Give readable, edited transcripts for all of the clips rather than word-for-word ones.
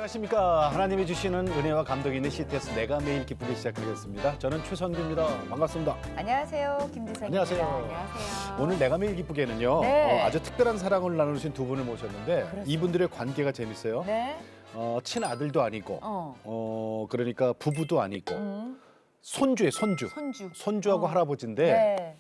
안녕하십니까. 하나님이 주시는 은혜와 감동이 있는 CTS 내가 매일 기쁘게 시작하겠습니다. 저는 최선규입니다. 반갑습니다. 안녕하세요. 김지선입니다. 안녕하세요. 안녕하세요. 오늘 내가 매일 기쁘게는요. 네. 아주 특별한 사랑을 나누신 두 분을 모셨는데 그렇습니다. 이분들의 관계가 재밌어요. 네. 친아들도 아니고 그러니까 부부도 아니고 손주예요. 손주. 손주하고 할아버지인데 네.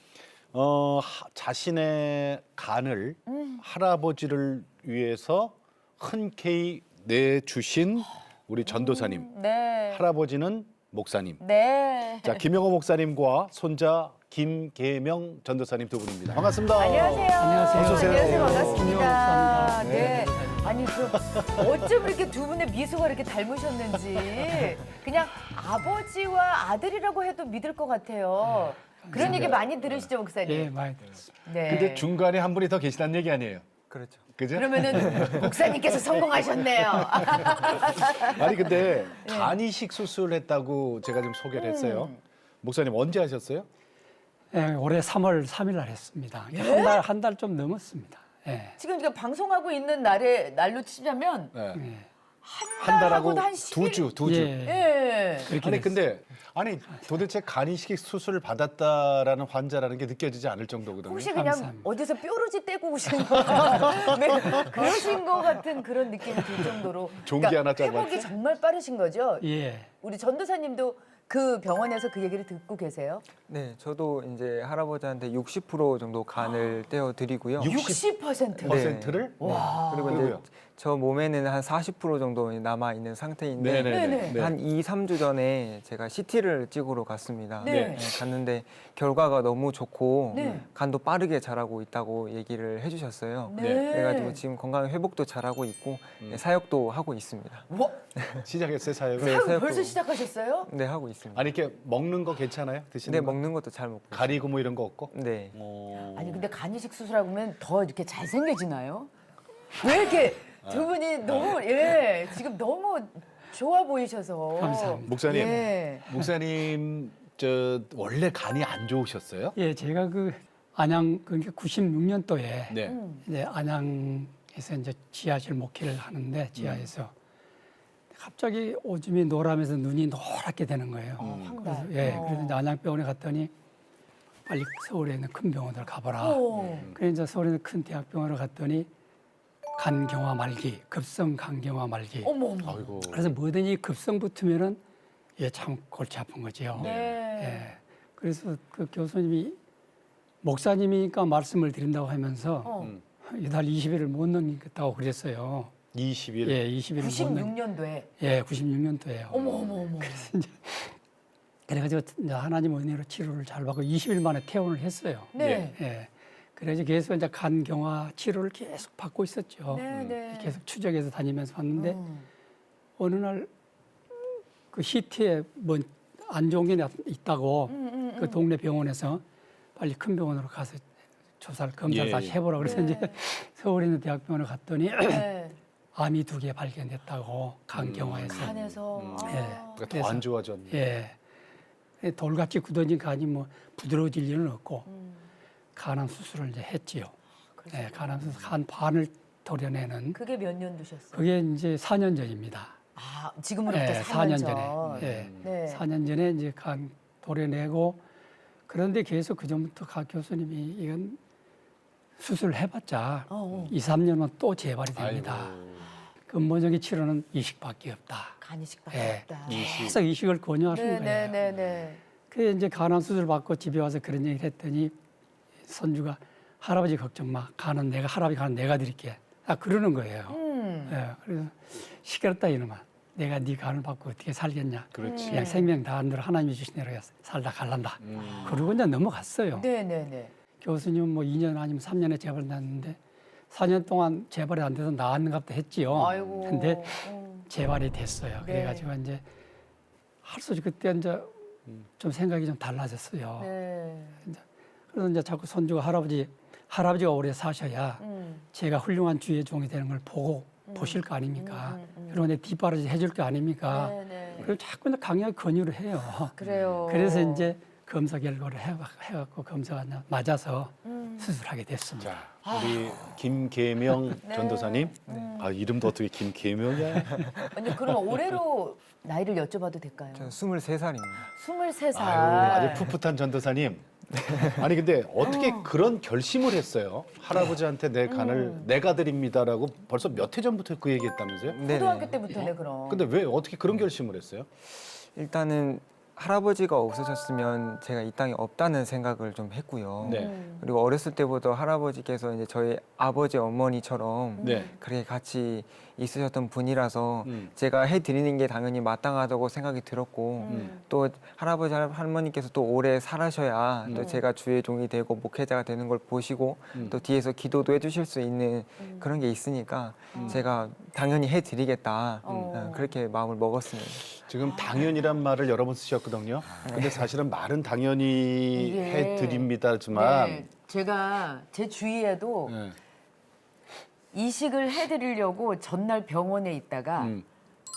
자신의 간을 할아버지를 위해서 흔쾌히 내주신 우리 전도사님. 네. 할아버지는 목사님. 네. 자, 김영호 목사님과 손자 김계명 전도사님 두 분입니다. 반갑습니다. 안녕하세요. 안녕하세요. 어서 오세요. 안녕하세요. 김영호 반갑습니다. 목사입니다. 네. 아니 어쩜 이렇게 두 분의 미소가 이렇게 닮으셨는지 그냥 아버지와 아들이라고 해도 믿을 것 같아요. 그런 얘기 많이 들으시죠, 목사님? 예, 많이 들었습니다. 네. 근데 중간에 한 분이 더 계시다는 얘기 아니에요? 그렇죠. 그죠? 그러면은 목사님께서 성공하셨네요. 아니 근데 간 이식 수술했다고 제가 좀 소개를 했어요. 목사님 언제 하셨어요? 예, 올해 3월 3일 날 했습니다. 한 달 좀 넘었습니다. 예. 지금 제가 방송하고 있는 날로 치자면 네. 예. 한 달하고 달하고도 한 두 주. 예. 예. 그렇게 아니 됐습니다. 근데 도대체 간 이식 수술을 받았다라는 환자라는 게 느껴지지 않을 정도거든요. 혹시 그냥 감사합니다. 어디서 뾰루지 떼고 오신 거예요? 네, 그러신 것 같은 그런 느낌이 들 정도로. 종기 하나 짜고 회복이 왔어요? 정말 빠르신 거죠? 예. 우리 전도사님도 그 병원에서 그 얘기를 듣고 계세요? 네, 저도 이제 할아버지한테 60% 정도 간을 떼어 드리고요. 60%. 퍼센트를? 그리고 이제 그리고요? 저 몸에는 한 40% 정도 남아 있는 상태인데 네네. 한 2, 3주 전에 제가 CT를 찍으러 갔습니다. 네. 갔는데 결과가 너무 좋고 네. 간도 빠르게 자라고 있다고 얘기를 해주셨어요. 네. 그래가지고 지금 건강 회복도 잘하고 있고 사역도 하고 있습니다. 와, 시작했어요 사역을? 네, 사역도 벌써 시작하셨어요? 네, 하고 있습니다. 아니 이렇게 먹는 거 괜찮아요? 드시는 네, 거? 먹는 것도 잘 먹고 가리고 뭐 이런 거 없고? 네. 아니 근데 간이식 수술하고 보면 더 이렇게 잘생겨지나요? 왜 이렇게 두 분이 너무 지금 너무 좋아 보이셔서. 감사합니다. 목사님, 예. 목사님 저 원래 간이 안 좋으셨어요? 예, 제가 안양 그러니까 96년도에 네. 이제 안양에서 이제 지하실 목회를 하는데 지하에서 갑자기 오줌이 노라면서 눈이 노랗게 되는 거예요. 황달. 그래서 이제 안양병원에 갔더니 빨리 서울에 있는 큰 병원을 가보라. 그래서 이제 서울에 있는 큰 대학병원을 갔더니 간경화 말기, 급성 간경화 말기. 어머. 아이고. 그래서 뭐든지 급성 붙으면은 참 골치 아픈 거죠. 네. 예. 그래서 그 교수님이 목사님이니까 말씀을 드린다고 하면서 이달 20일을 못 넘기겠다고 그랬어요. 20일. 예, 20일을 못 넘. 96년도에. 예, 96년도에요. 어머. 그래가지고 이제 하나님 은혜로 치료를 잘 받고 20일 만에 퇴원을 했어요. 네. 예. 그래서 계속 이제 간경화 치료를 계속 받고 있었죠. 네. 계속 추적해서 다니면서 왔는데 어느 날 그 CT에 뭐 안 좋은 게 있다고 그 동네 병원에서 빨리 큰 병원으로 가서 조사를 검사를 예, 다시 예. 해보라 그래서 이제 서울에 있는 대학병원에 갔더니 네. 암이 2개 발견됐다고 간경화에서 간에서. 그러니까 더 안 좋아졌네. 예. 돌같이 굳어진 간이 뭐 부드러워질 일은 없고 간암 수술을 이제 했지요. 예, 간암 수술 한 반을 도려내는 그게 몇 년 두셨어요? 그게 이제 4년 전입니다. 아, 지금으로부터 예, 4년 4년 전. 전에. 예. 네. 4년 전에 이제 간 도려내고 그런데 계속 그 전부터 각 교수님이 이건 수술을 해봤자 2, 3년은 또 재발이 됩니다. 근본적인 치료는 이식밖에 없다. 간이식밖에 예. 없다. 계속 이식을 권유하시는 거예요. 네. 그래 이제 간암 수술 받고 집에 와서 그런 얘기를 했더니 손주가 할아버지 걱정 마. 할아버지 간은 내가 드릴게. 그러는 거예요. 예, 그래서 시끄럽다 이놈아. 내가 네 간을 받고 어떻게 살겠냐. 그렇지. 그냥 생명 다한 대로 하나님이 주신 대로 살다 갈란다. 그러고 이제 넘어갔어요. 네. 교수님 뭐 2년 아니면 3년에 재발 났는데 4년 동안 재발이 안 돼서 나았는갑다 했지요. 아이고. 근데 재발이 됐어요. 네. 그래가지고 이제 할 수 없이 그때 이제 좀 생각이 좀 달라졌어요. 네. 그래서 이제 자꾸 손주가 할아버지가 오래 사셔야 제가 훌륭한 주의 종이 되는 걸 보실 거 아닙니까? 그리고 내 뒷바라지 해줄 거 아닙니까? 네. 그리고 자꾸 이제 강하게 권유를 해요. 그래요. 그래서 이제 검사 결과를 해갖고 검사가 맞아서 수술하게 됐습니다. 자, 우리 김계명 전도사님. 아, 이름도 어떻게 김계명이야? 아니 그럼 올해로 나이를 여쭤봐도 될까요? 저는 23살입니다. 23살. 아유, 아주 풋풋한 전도사님. 아니 근데 어떻게 그런 결심을 했어요? 할아버지한테 내 간을 내가 드립니다라고 벌써 몇 해 전부터 그 얘기했다면서요? 네네. 고등학교 때부터네 그럼. 근데 왜 어떻게 그런 결심을 했어요? 일단은 할아버지가 없으셨으면 제가 이 땅에 없다는 생각을 좀 했고요. 네. 그리고 어렸을 때부터 할아버지께서 이제 저희 아버지 어머니처럼 네. 그렇게 같이 있으셨던 분이라서 음. 제가 해드리는 게 당연히 마땅하다고 생각이 들었고 또 할아버지 할머니께서 또 오래 살아셔야 또 제가 주의 종이 되고 목회자가 되는 걸 보시고 또 뒤에서 기도도 해주실 수 있는 그런 게 있으니까 제가 당연히 해드리겠다 그렇게 마음을 먹었습니다. 지금 당연이란 말을 여러 번 쓰셨거든요. 근데 사실은 말은 당연히 이게- 해드립니다지만 네, 제가 제 주위에도 네. 이식을 해드리려고 전날 병원에 있다가 음,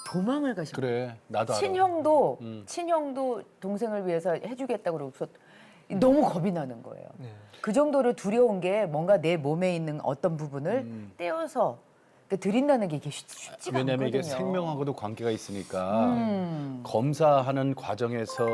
도망을 가셨어요. 그래 나도 알아. 친형도 동생을 위해서 해주겠다고 그러고서 너무 겁이 나는 거예요. 네. 그 정도로 두려운 게 뭔가 내 몸에 있는 어떤 부분을 떼어서 드린다는 게 이게 쉽지가 왜냐하면 이게 않거든요. 생명하고도 관계가 있으니까 음. 검사하는 과정에서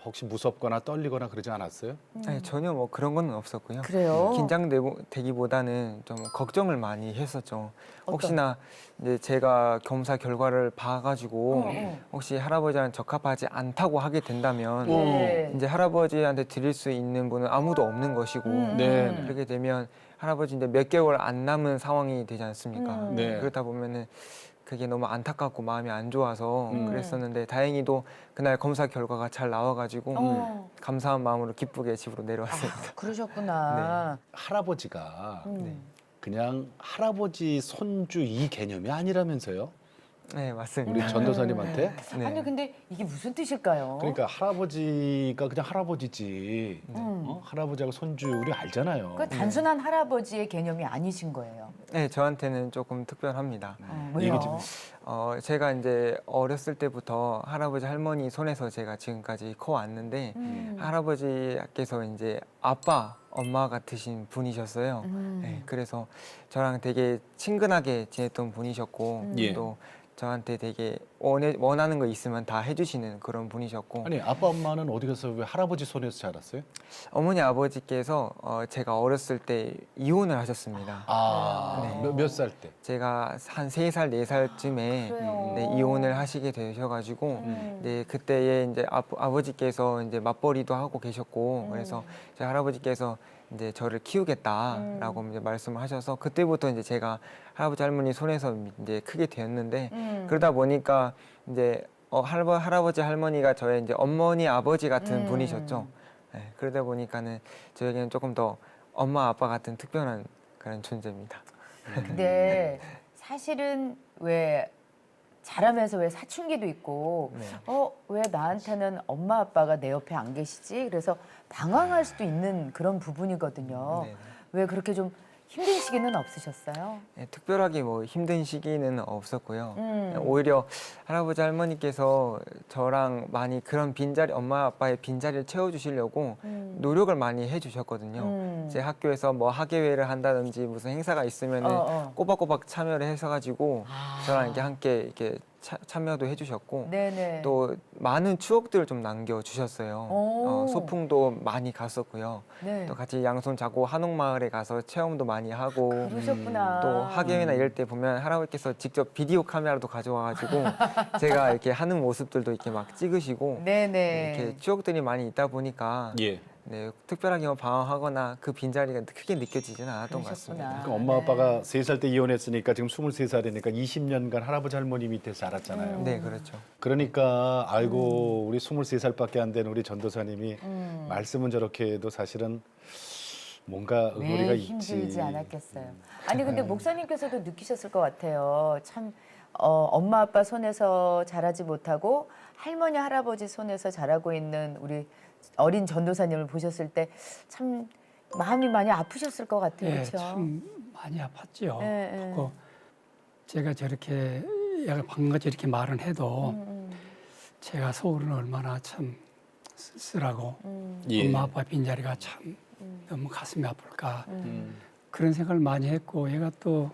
혹시 무섭거나 떨리거나 그러지 않았어요? 아니, 전혀 뭐 그런 건 없었고요. 그래요? 긴장되기보다는 좀 걱정을 많이 했었죠. 혹시나 이제 제가 검사 결과를 봐가지고 혹시 할아버지랑 적합하지 않다고 하게 된다면 네. 이제 할아버지한테 드릴 수 있는 분은 아무도 없는 것이고 네. 그렇게 되면 할아버지 이제 몇 개월 안 남은 상황이 되지 않습니까? 네. 그렇다 보면은 그게 너무 안타깝고 마음이 안 좋아서 그랬었는데 다행히도 그날 검사 결과가 잘 나와가지고 감사한 마음으로 기쁘게 집으로 내려왔습니다. 그러셨구나. 할아버지가 음. 그냥 할아버지 손주 이 개념이 아니라면서요? 네, 맞습니다. 우리 전도사님한테? 네. 아니 근데 이게 무슨 뜻일까요? 그러니까 할아버지가 그냥 할아버지지. 할아버지하고 손주 우리 알잖아요. 그 단순한 할아버지의 개념이 아니신 거예요. 네, 저한테는 조금 특별합니다. 왜요? 얘기 좀 제가 이제 어렸을 때부터 할아버지 할머니 손에서 제가 지금까지 커왔는데 할아버지께서 이제 아빠, 엄마 같으신 분이셨어요. 네, 그래서 저랑 되게 친근하게 지냈던 분이셨고 예. 또 저한테 되게 원하는 거 있으면 다 해주시는 그런 분이셨고 아니 아빠 엄마는 어디 가서 왜 할아버지 손에서 자랐어요? 어머니 아버지께서 제가 어렸을 때 이혼을 하셨습니다. 몇 살 때? 제가 한 3살, 4살쯤에 그래요. 네, 이혼을 하시게 되셔가지고 네, 그때에 이제 아버지께서 이제 맞벌이도 하고 계셨고 그래서 제 할아버지께서 이제 저를 키우겠다라고 이제 말씀을 하셔서 그때부터 이제 제가 할아버지 할머니 손에서 이제 크게 되었는데 그러다 보니까 이제 할아버지 할머니가 저의 이제 어머니 아버지 같은 분이셨죠. 네, 그러다 보니까는 저에게는 조금 더 엄마 아빠 같은 특별한 그런 존재입니다. 근데 사실은 왜 자라면서 왜 사춘기도 있고 네. 왜 나한테는 엄마 아빠가 내 옆에 안 계시지? 그래서 방황할 수도 있는 그런 부분이거든요. 네. 왜 그렇게 좀 힘든 시기는 없으셨어요? 네, 특별하게 뭐 힘든 시기는 없었고요. 오히려 할아버지 할머니께서 저랑 많이 그런 빈자리, 엄마 아빠의 빈자리를 채워주시려고 노력을 많이 해주셨거든요. 제 학교에서 뭐 학예회를 한다든지 무슨 행사가 있으면은 꼬박꼬박 참여를 해서가지고 저랑 이렇게 함께 이렇게 참여도 해주셨고 네네. 또 많은 추억들을 좀 남겨주셨어요. 오. 소풍도 많이 갔었고요. 네. 또 같이 양손 잡고 한옥마을에 가서 체험도 많이 하고 그러셨구나. 또 학예회나 이럴 때 보면 할아버지께서 직접 비디오 카메라도 가져와가지고 제가 이렇게 하는 모습들도 이렇게 막 찍으시고 네네. 이렇게 추억들이 많이 있다 보니까 예. 네, 특별하게 뭐 방황하거나 그 빈자리가 크게 느껴지지는 않았던 것 그러셨구나. 같습니다. 그러니까 엄마 아빠가 3살 때 이혼했으니까 지금 23살이니까 20년간 할아버지 할머니 밑에서 자랐잖아요. 네, 그렇죠. 그러니까 알고 우리 23살밖에 안 된 우리 전도사님이 말씀은 저렇게 해도 사실은 뭔가 의무리가 왜 있지. 힘들지 않았겠어요. 아니 근데 목사님께서도 느끼셨을 것 같아요. 참 엄마 아빠 손에서 자라지 못하고 할머니 할아버지 손에서 자라고 있는 우리 어린 전도사님을 보셨을 때 참 마음이 많이 아프셨을 것 같아요. 예, 그렇죠? 참 많이 아팠죠. 예, 예. 그리고 제가 저렇게 방금 이렇게 말은 해도 제가 속으로는 얼마나 참 쓸쓸하고 예. 엄마 아빠 빈자리가 참 너무 가슴이 아플까 그런 생각을 많이 했고 얘가 또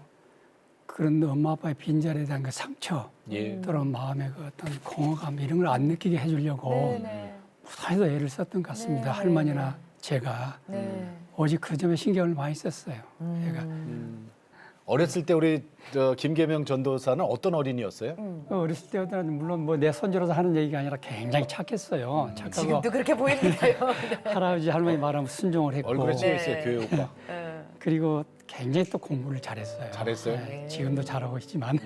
그런 엄마 아빠의 빈자리에 대한 그 상처 예. 또는 마음의 그 어떤 공허감 이런 걸 안 느끼게 해주려고 네네. 무사히도 애를 썼던 것 같습니다. 네, 할머니나 제가 네. 오직 그 점에 신경을 많이 썼어요. 얘가 어렸을 때 우리 김계명 전도사는 어떤 어린이였어요? 어렸을 때는 물론 뭐 내 손주로서 하는 얘기가 아니라 굉장히 착했어요. 착하고 지금도 그렇게 보이니까요. 할아버지 할머니 말하면 순종을 했고 얼굴에 찍혀 있어요, 네. 교회 오빠. 네. 그리고 굉장히 또 공부를 잘했어요. 잘했어요? 네, 지금도 잘하고 있지만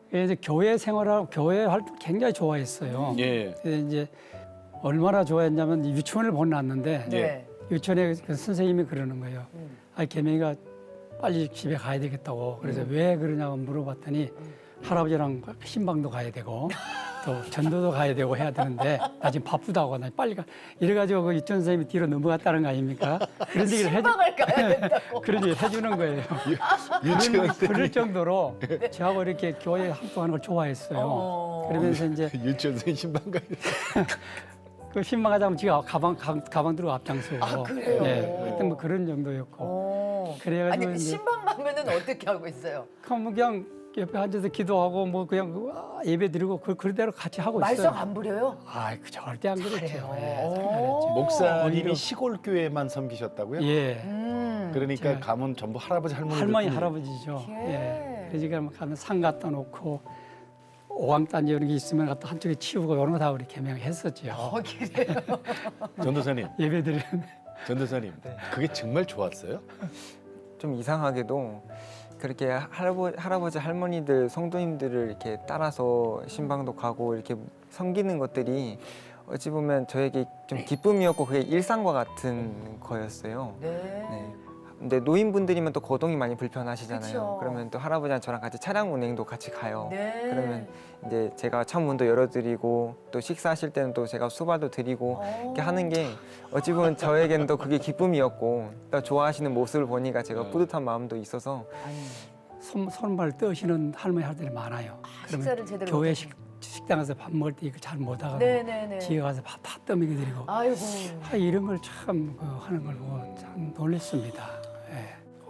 그래서 교회 생활하고 교회 활동 굉장히 좋아했어요. 예. 그래서 이제 얼마나 좋아했냐면 유치원을 보내놨는데 네. 유치원에 그 선생님이 그러는 거예요. 아, 개명이가 빨리 집에 가야 되겠다고. 그래서 왜 그러냐고 물어봤더니 할아버지랑 신방도 가야 되고 또 전도도 가야 되고 해야 되는데 나 지금 바쁘다고 나 빨리 가. 이래가지고 그 유치원 선생님이 뒤로 넘어갔다는 거 아닙니까? 그런 얘기를 신방을 가야 된다고. 그런 얘기를 해주는 거예요. 유치원 때 그럴 정도로 저하고 이렇게 교회 활동하는 걸 좋아했어요. 그러면서 이제 유치원 생 신방 가야 그 신방하자면 제가 가방 들고 앞장서고. 아, 그래요? 네, 하여튼 뭐 그런 정도였고. 그래가지고 아니 이제 신방 가면은 어떻게 하고 있어요? 그냥 옆에 앉아서 기도하고 뭐 그냥 예배 드리고 그대로 같이 하고 있어요. 말썽 안 부려요? 아, 그 절대 안 그랬죠. 그래요? 예, 오. 절대 안 그랬죠. 목사님이 오히려- 시골 교회만 섬기셨다고요? 예, 그러니까 제가- 가면 전부 할아버지 할머니. 할머니 할아버지죠. 예. 예, 그러니까 가면 상 갖다 놓고 오왕단지 이런 게 있으면 갖다 한쪽에 치우고 이런 거 다 우리 개명했었죠. 그래요? 전도사님, 예배 드리는. 전도사님, 그게 정말 좋았어요? 좀 이상하게도 그렇게 할아버지 할머니들 성도님들을 이렇게 따라서 신방도 가고 이렇게 섬기는 것들이 어찌 보면 저에게 좀 기쁨이었고 그게 일상과 같은 거였어요. 네. 네. 근데 노인분들이면 또 거동이 많이 불편하시잖아요. 그쵸. 그러면 또 할아버지랑 저랑 같이 차량 운행도 같이 가요. 네. 그러면 이제 제가 창문도 열어드리고 또 식사하실 때는 또 제가 수발도 드리고 이렇게 하는 게 어찌 보면 저에게는 또 그게 기쁨이었고 또 좋아하시는 모습을 보니까 제가 뿌듯한 마음도 있어서 손발 떠시는 할머니 할들이 많아요. 식사를 제대로 교회 못 식당에서 밥 먹을 때 이거 잘 못하고 네네네. 집에 가서 밥 다 떠먹여 드리고 아이고. 이런 걸 참 하는 걸 보고 참 놀랐습니다.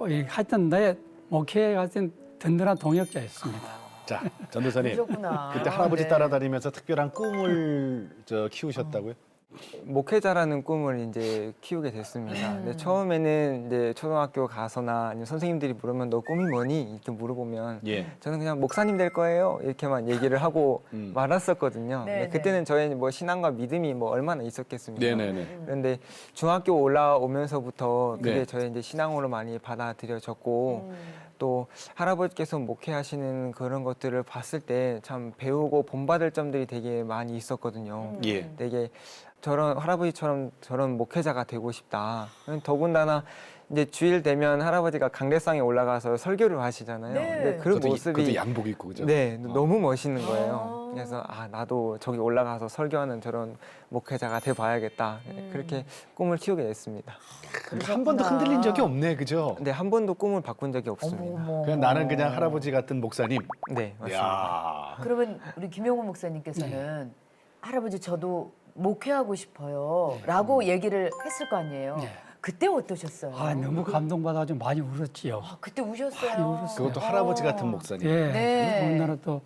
예. 하여튼 내 목회에 같은 든든한 동역자였습니다. 자, 전도사님. 그러셨구나. 그때 할아버지 네. 따라다니면서 특별한 꿈을 키우셨다고요? 목회자라는 꿈을 이제 키우게 됐습니다. 근데 처음에는 이제 초등학교 가서나 아니면 선생님들이 물으면 너 꿈이 뭐니? 이렇게 물어보면 예. 저는 그냥 목사님 될 거예요 이렇게만 얘기를 하고 말았었거든요. 네, 근데 그때는 저의 뭐 신앙과 믿음이 뭐 얼마나 있었겠습니까? 네네네. 그런데 중학교 올라오면서부터 그게 네. 저의 이제 신앙으로 많이 받아들여졌고 또 할아버지께서 목회하시는 그런 것들을 봤을 때 참 배우고 본받을 점들이 되게 많이 있었거든요. 예. 되게 저런 할아버지처럼 저런 목회자가 되고 싶다. 더군다나 이제 주일 되면 할아버지가 강대상에 올라가서 설교를 하시잖아요. 네. 근데 그 그것도 모습이 양복 입고 그죠? 네, 너무 멋있는 거예요. 아. 그래서 나도 저기 올라가서 설교하는 저런 목회자가 돼 봐야겠다. 그렇게 꿈을 키우게 됐습니다. 한 번도 흔들린 적이 없네, 그죠? 근데 한 번도 꿈을 바꾼 적이 없습니다. 어머. 그냥 나는 그냥 할아버지 같은 목사님. 네, 맞습니다. 야. 그러면 우리 김용호 목사님께서는 할아버지 저도 목회하고 싶어요라고 얘기를 했을 거 아니에요. 네. 그때 어떠셨어요? 너무 감동받아가지고 많이 울었지요. 그때 우셨어요. 많이 울었어요. 그것도 할아버지 같은 목사님. 예. 네. 더군다나 또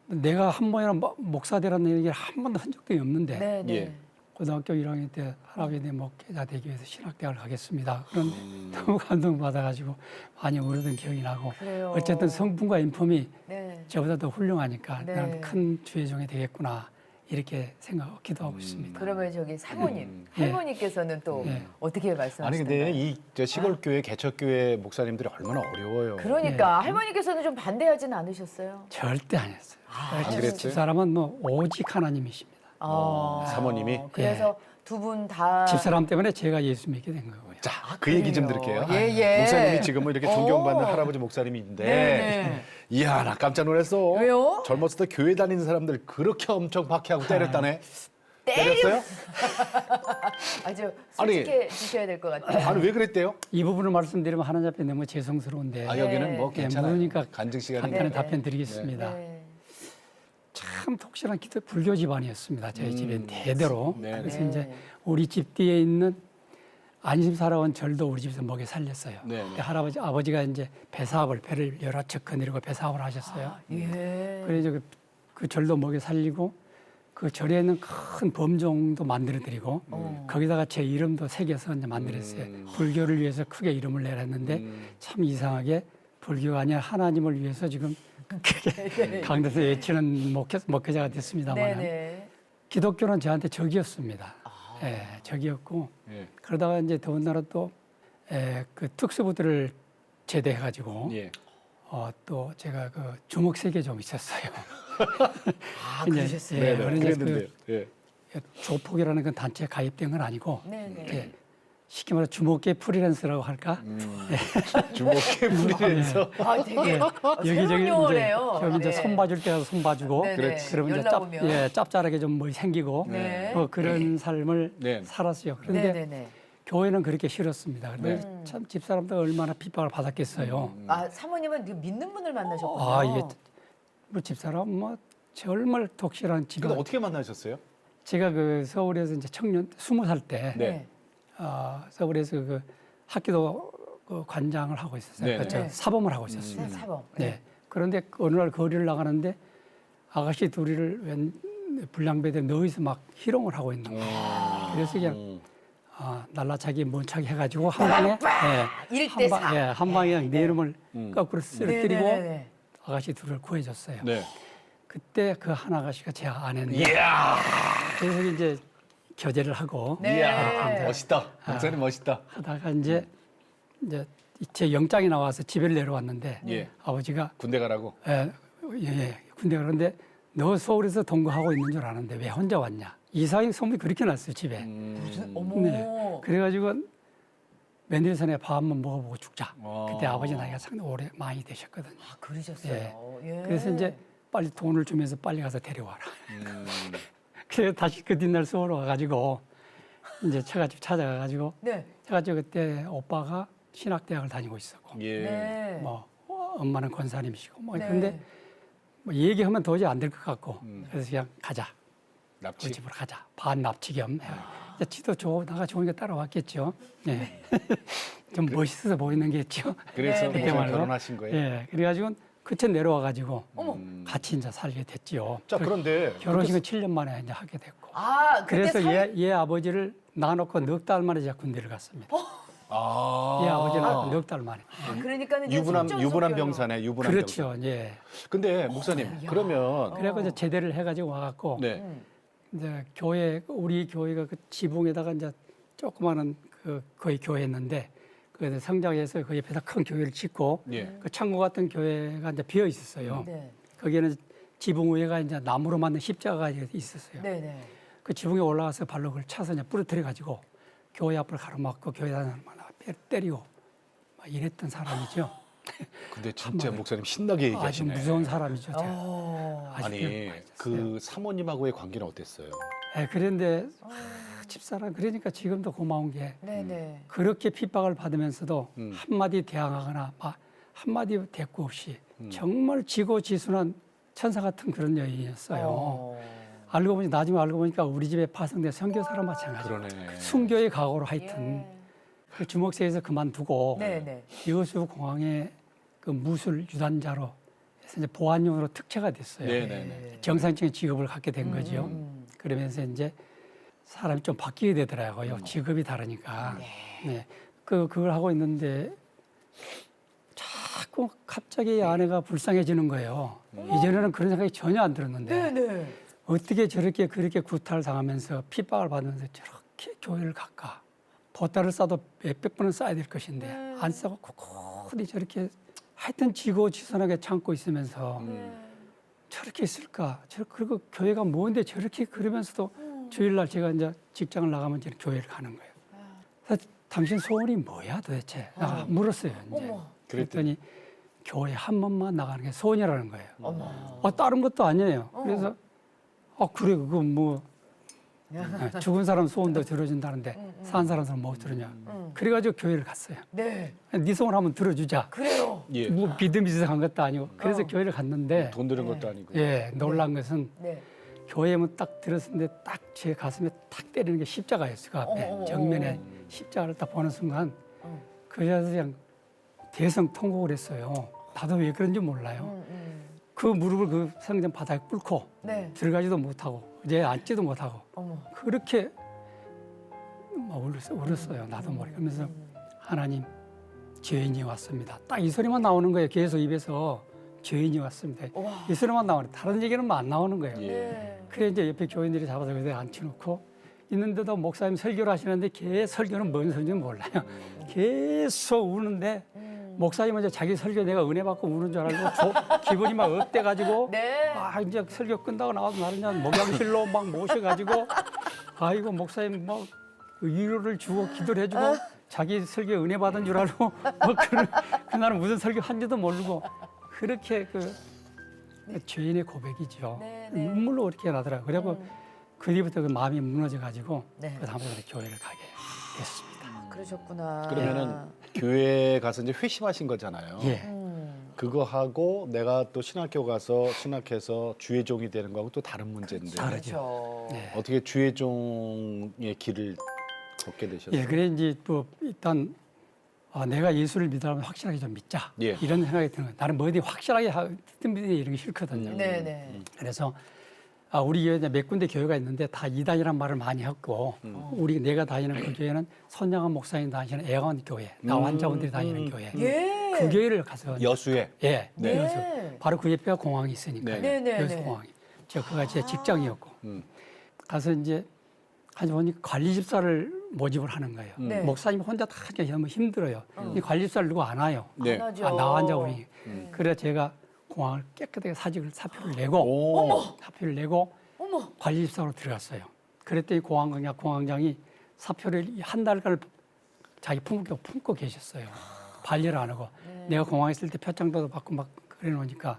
내가 한 번이나 목사 되라는 얘기를 한 번도 한 적도 없는데 네, 네. 예. 고등학교 1학년 때 할아버지 내 목회자 되기 위해서 신학대학을 가겠습니다. 그런 너무 감동받아가지고 많이 울었던 기억이 나고 그래요. 어쨌든 성품과 인품이 네. 저보다 더 훌륭하니까 네. 나는 큰 주의종이 되겠구나 이렇게 생각하고 기도하고 있습니다. 그러면 저기 사모님, 예. 할머니께서는 또 예. 어떻게 말씀하시나요? 아니 근데 이 시골 교회 개척교회 목사님들이 얼마나 어려워요. 그러니까 할머니께서는 좀 반대하지는 않으셨어요? 절대 안 했어요. 안 그랬어요? 집사람은 뭐 오직 하나님이십니다. 사모님이? 그래서 두 분 다 집사람 때문에 제가 예수 믿게 된 거고요. 자, 그 얘기 좀 그래요? 들을게요. 예, 예. 목사님이 지금은 이렇게 존경받는 오. 할아버지 목사님인데, 네. 이야, 나 깜짝 놀랐어. 왜요? 젊었을 때 교회 다니는 사람들 그렇게 엄청 박해하고 때렸다네. 때려? 때렸어요? 아주 아니. 솔직해 주셔야 될 것 같아요. 아니 왜 그랬대요? 이 부분을 말씀드리면 하나님 앞에 너무 죄송스러운데 아 여기는 뭐 예, 괜찮아요. 모르니까 간증 시간이 간단히 네, 답변 네. 드리겠습니다. 네. 참 독실한 기독 불교 집안이었습니다. 저희 집엔 대대로. 네, 그래서 네. 이제 우리 집 뒤에 있는 안심 살아온 절도 우리 집에서 먹여 살렸어요. 네, 네. 근데 할아버지 아버지가 이제 배사업을 배를 여러 척 거느리고 배사업을 하셨어요. 예. 그래서 그 절도 먹여 살리고 그 절에 있는 큰 범종도 만들어 드리고 거기다가 제 이름도 새겨서 이제 만들었어요. 불교를 위해서 크게 이름을 내렸는데 참 이상하게 불교가 아니라 하나님을 위해서 지금 크게 강대에서 외치는 목회자가 됐습니다만 네네. 기독교는 저한테 적이었습니다. 예, 적이었고 예. 그러다가 이제 더군다나 또 그 특수부대를 제대해가지고 예. 또 제가 그 주먹색이 좀 있었어요. 아, 이제, 그러셨어요. 예, 네, 그래서 그랬는데요. 예. 조폭이라는 그 단체에 가입된 건 아니고 네네. 이제 쉽게 말해 주먹계 프리랜서라고 할까? 주먹에 부리면서 아, 되게 여기저기 새로운 용어네요. 저기 이제 네. 손봐줄 때가 손봐주고 네네. 그렇지. 그러면 이제 연락 오면. 짭짤하게 좀 뭐 생기고 네. 그런 삶을 네. 살았어요. 그런데 네네네. 교회는 그렇게 싫었습니다. 근데 참 집사람들 얼마나 핍박을 받았겠어요. 아, 사모님은 그 믿는 분을 만나셨군요. 아 이게 뭐 집사람 뭐 정말 독실한 집안. 근데 어떻게 만나셨어요? 제가 그 서울에서 이제 청년 20살 때 네. 서울에서 그 학교도 그 관장을 하고 있었어요. 네, 그렇죠. 네. 사범을 하고 있었어요. 네, 사범. 네. 그런데 어느 날 거리를 나가는데 아가씨 둘이를 웬 불량배들 너희서 막 희롱을 하고 있는 거예요. 그래서 그냥 날라차기 먼차기 해가지고 한 방에 일 대 사. 한 방에 그냥 내 이름을 거꾸로 쓰러뜨리고 네네네. 아가씨 둘을 구해줬어요. 네. 그때 그 한 아가씨가 제 아내인데 이야. 그래서 이제 교제를 하고 네. 이야. 멋있다. 목사님 멋있다. 하다가 이제 제 영장이 나와서 집에 내려왔는데 예. 아버지가 군대 가라고. 군대 가는데 너 서울에서 동거하고 있는 줄 아는데 왜 혼자 왔냐? 이상하게 소문이 그렇게 났어요 집에. 무슨 어머. 네. 그래가지고 며느리선에 밥 한번 먹어보고 죽자. 그때 아. 아버지 나이가 상당히 오래 많이 되셨거든요. 아, 그러셨어요. 예. 그래서 이제 빨리 돈을 주면서 빨리 가서 데려와라. 음. 그래서 다시 그 뒷날 서울 와가지고 이제 처갓집 찾아가가지고 네. 처갓집 그때 오빠가 신학대학을 다니고 있었고 예. 네. 뭐 엄마는 권사님이시고 뭐 네. 그런데 뭐 얘기하면 도저히 안 될 것 같고 그래서 그냥 가자. 그 납치. 집으로 가자. 반 납치 겸. 이제 지도 나가 좋으니까 따라왔겠죠. 네. 좀 멋있어 보이는 게 있죠. 그래서 네, 네. 목사님 말로. 결혼하신 거예요? 예. 그래가지고 그때 내려와가지고 어머. 같이 이제 살게 됐지요. 자, 그런데 결혼식은 7년 만에 이제 하게 됐고. 아, 그때 그래서 얘 아버지를 놔놓고 넉 달 만에 제가 군대를 갔습니다. 아. 얘 아버지를 낳고 넉 달 만에. 그러니까는 이제 유부남 속전속결로. 병사네. 유부남 병사. 그렇죠. 예. 근데 목사님 그러면 그래서 이제 제대를 해가지고 와갖고 네. 이제 우리 교회가 그 지붕에다가 이제 조그마한 그 거의 교회였는데 그 성장해서 그 옆에다 큰 교회를 짓고 예. 그 창고 같은 교회가 이제 비어 있었어요. 네. 거기에는 지붕 위에가 이제 나무로 만든 십자가가 있었어요. 네네. 그 지붕에 올라가서 발로 그걸 차서 이제 부러뜨려 가지고 교회 앞을 가로막고 교회 다니는 사람을 때리고 막 이랬던 사람이죠. 근데 진짜 목사님 신나게 아주 얘기하시네. 무서운 사람이죠. 제가. 어. 아직도 아니 많이 그 사모님하고의 관계는 어땠어요? 그런데 집사람 그러니까 지금도 고마운 게 네네. 그렇게 핍박을 받으면서도 한마디 대항하거나 한마디 대꾸 없이 정말 지고지순한 천사 같은 그런 여인이었어요. 나중에 알고 보니까 우리 집에 파송된 선교사랑 마찬가지예요. 그러네. 순교의 각오로 하여튼 그 주목세에서 그만두고 네네. 여수 공항에 그 무술 유단자로 해서 이제 보안용으로 특채가 됐어요. 네네네. 정상적인 직업을 갖게 된 거죠. 그러면서 이제 사람이 좀 바뀌게 되더라고요. 직업이 다르니까. 네. 그걸 하고 있는데 자꾸 갑자기 아내가 불쌍해지는 거예요. 이전에는 그런 생각이 전혀 안 들었는데 네네. 어떻게 저렇게 그렇게 구타를 당하면서 핍박을 받으면서 저렇게 교회를 갈까? 보따를 싸도 몇백 번은 싸야 될 것인데 안 싸고 꿋꿋이 저렇게 하여튼 지고지순하게 참고 있으면서 저렇게 있을까? 그리고 교회가 뭔데 저렇게 그러면서도 주일날 제가 이제 직장을 나가면 저는 교회를 가는 거예요. 그래서 당신 소원이 뭐야 도대체? 물었어요. 이제. 어머. 그랬더니 교회 한 번만 나가는 게 소원이라는 거예요. 어머. 다른 것도 아니에요. 그래서 그래 그거 뭐 죽은 사람 소원도 들어준다는데 산 사람 소원 못 들으냐. 그래가지고 교회를 갔어요. 네. 네 소원 한번 들어주자. 그래요. 예. 뭐 믿음이 이상한 것도 아니고 그래서 교회를 갔는데 돈 드는 것도 아니고. 예 놀란 것은 네. 교회 문 딱 들었는데 딱 제 가슴에 탁 때리는 게 십자가였어요. 그 앞에 어머, 정면에 십자가를 딱 보는 순간 그 여자도 그냥 대성통곡을 했어요. 나도 왜 그런지 몰라요. 그 무릎을 그 성전 바닥에 꿇고 네. 들어가지도 못하고 이제 앉지도 못하고 어머. 그렇게 막 울었어요. 나도 모르게. 그러면서 하나님 죄인이 왔습니다. 딱 이 소리만 나오는 거예요. 계속 입에서 죄인이 왔습니다. 와. 이 소리만 나오는 다른 얘기는 뭐 안 나오는 거예요. 네. 그래 이제 옆에 교인들이 잡아서 그대 앉혀놓고 있는데도 목사님 설교를 하시는데 걔 설교는 뭔 설교인지 몰라요. 계속 우는데 목사님은 이제 자기 설교 내가 은혜 받고 우는 줄 알고 기분이 막 업돼가지고 네. 아 이제 설교 끝나고 나와서 나를 그냥 목양실로 막 모셔가지고 아이고 목사님 뭐 위로를 주고 기도를 해주고 자기 설교 은혜 받은 줄 알고 뭐 그날은 무슨 설교 한지도 모르고 그렇게 그 죄인의 고백이죠. 네, 네. 눈물로 이렇게 나더라고요. 그리고 그 뒤부터 그 마음이 무너져가지고 네. 그 다음부터 교회를 가게 됐습니다. 그러셨구나. 그러면은 교회 가서 이제 회심하신 거잖아요. 예. 그거 하고 내가 또 신학교 가서 신학해서 주의 종이 되는 거하고 또 다른 문제인데 그렇죠. 네. 어떻게 주의 종의 길을 걷게 되셨어요? 예, 그래 이제 또 일단 내가 예수를 믿으면 확실하게 좀 믿자 예. 이런 생각이 드는 거예요. 나는 뭐든 확실하게 믿는 이런 게 싫거든요. 네네. 그래서 우리 교회 이제 몇 군데 교회가 있는데 다 이단이란 말을 많이 했고 우리 내가 다니는 그 교회는 손양한 목사님 다니시는 애가원 교회, 나환자분들이 다니는 교회. 예. 그 교회를 가서 여수에 예, 네. 여수. 바로 그 옆에가 공항이 있으니까 네. 네네네. 여수 공항이. 그가 제 직장이었고 음. 가서 이제 가서 보니 관리 집사를 모집을 하는 거예요. 네. 목사님 혼자 다 하기 너무 힘들어요. 이 관리 집사를 누가 안 와요. 네. 안 하죠. 나환자분이. 그래 제가 공항을 깨끗하게 사표를 내고 오. 사표를 내고 어머. 관리집사로 들어갔어요. 그랬더니 공항장이 사표를 한 달간 자기 품고 계셨어요. 반려를 안 하고. 내가 공항에 있을 때 표창도 받고 막 그래 놓으니까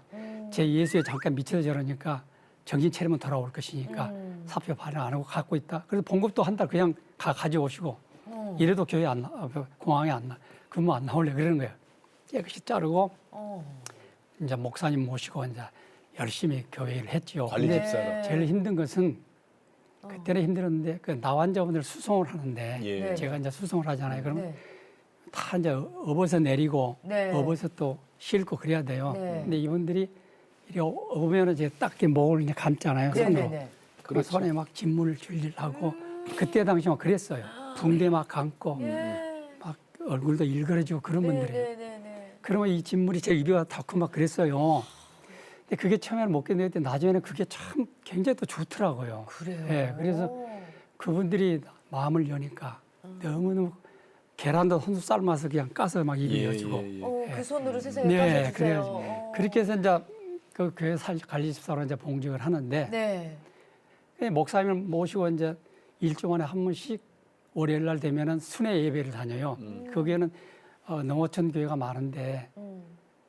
제 예수에 잠깐 미쳐서 저러니까 정신 차리면 돌아올 것이니까 사표 반려 안 하고 갖고 있다. 그래서 봉급도 한 달 그냥 가져오시고 이래도 교회 안 공항에 안 나. 근무 안 나올래 그러는 거예요. 깨끗이 자르고 이제 목사님 모시고 이제 열심히 교회를 했죠. 관리 근데 집사로. 제일 힘든 것은 그때는 힘들었는데 그 나환자분들 수송을 하는데 예. 제가 이제 수송을 하잖아요. 그러면 네. 다 이제 업어서 내리고 네. 업어서 또 싣고 그래야 돼요. 네. 근데 이분들이 이렇게 업으면 이제 딱 이렇게 목을 이제 감잖아요. 손으로. 네네네. 그 그렇죠. 손에 막 진물을 줄질하고 그때 당시 막 그랬어요. 붕대 막 감고 막 얼굴도 일그러지고 그런 분들이. 네네네. 그러면 이 진물이 제 입에 닿고 막 그랬어요. 근데 그게 처음에는 못 견뎠는데 나중에는 그게 참 굉장히 또 좋더라고요. 그래요. 예, 그래서 그분들이 마음을 여니까 너무너무 계란도 손수 삶아서 그냥 까서 막 입에 여주고. 그 손으로 세상에 네, 까셔주세요. 그래요. 그렇게 해서 이제 그 교회 관리집사로 이제 봉직을 하는데 네. 목사님을 모시고 이제 일주일에 한 번씩 월요일 날 되면은 순회 예배를 다녀요. 거기에는 농어촌 교회가 많은데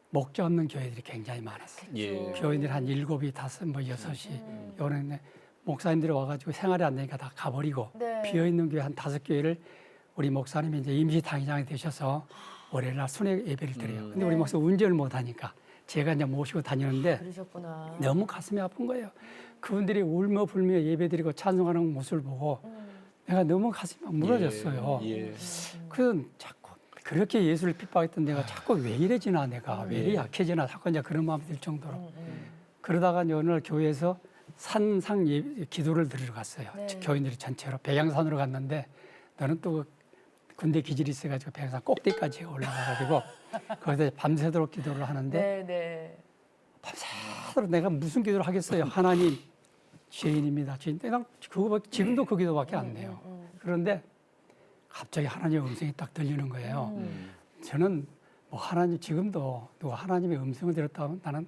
목자 없는 교회들이 굉장히 많았어요. 예. 교인들이 한 7이, 5, 뭐 6이. 요런 목사님들이 와가지고 생활이 안 되니까 다 가버리고 네. 비어있는 교회 한 5교회를 우리 목사님이 이제 임시 당회장이 되셔서 월요일 날 순회 예배를 드려요. 근데 우리 목사 운전을 못 하니까 제가 이제 모시고 다니는데 그러셨구나. 너무 가슴이 아픈 거예요. 그분들이 울며 불며 예배드리고 찬송하는 모습을 보고 내가 너무 가슴이 막 무너졌어요. 예. 그래서 자꾸 그렇게 예수를 핍박했던 내가 자꾸 왜 이래지나 내가 왜 이래 약해지나 자꾸 이제 그런 마음이 들 정도로 그러다가 이제 어느 날 교회에서 산상 기도를 드리러 갔어요. 네. 교인들이 전체로 백양산으로 갔는데 너는 또 군대 기질이 있어가지고 백양산 꼭대기까지 올라가가지고 거기서 밤새도록 기도를 하는데 네네. 밤새도록 내가 무슨 기도를 하겠어요. 하나님 죄인입니다. 죄인. 내가 그거 지금도 그 기도밖에 안 돼요. 그런데 갑자기 하나님의 음성이 딱 들리는 거예요. 저는 뭐 하나님 지금도 누가 하나님의 음성을 들었다면 나는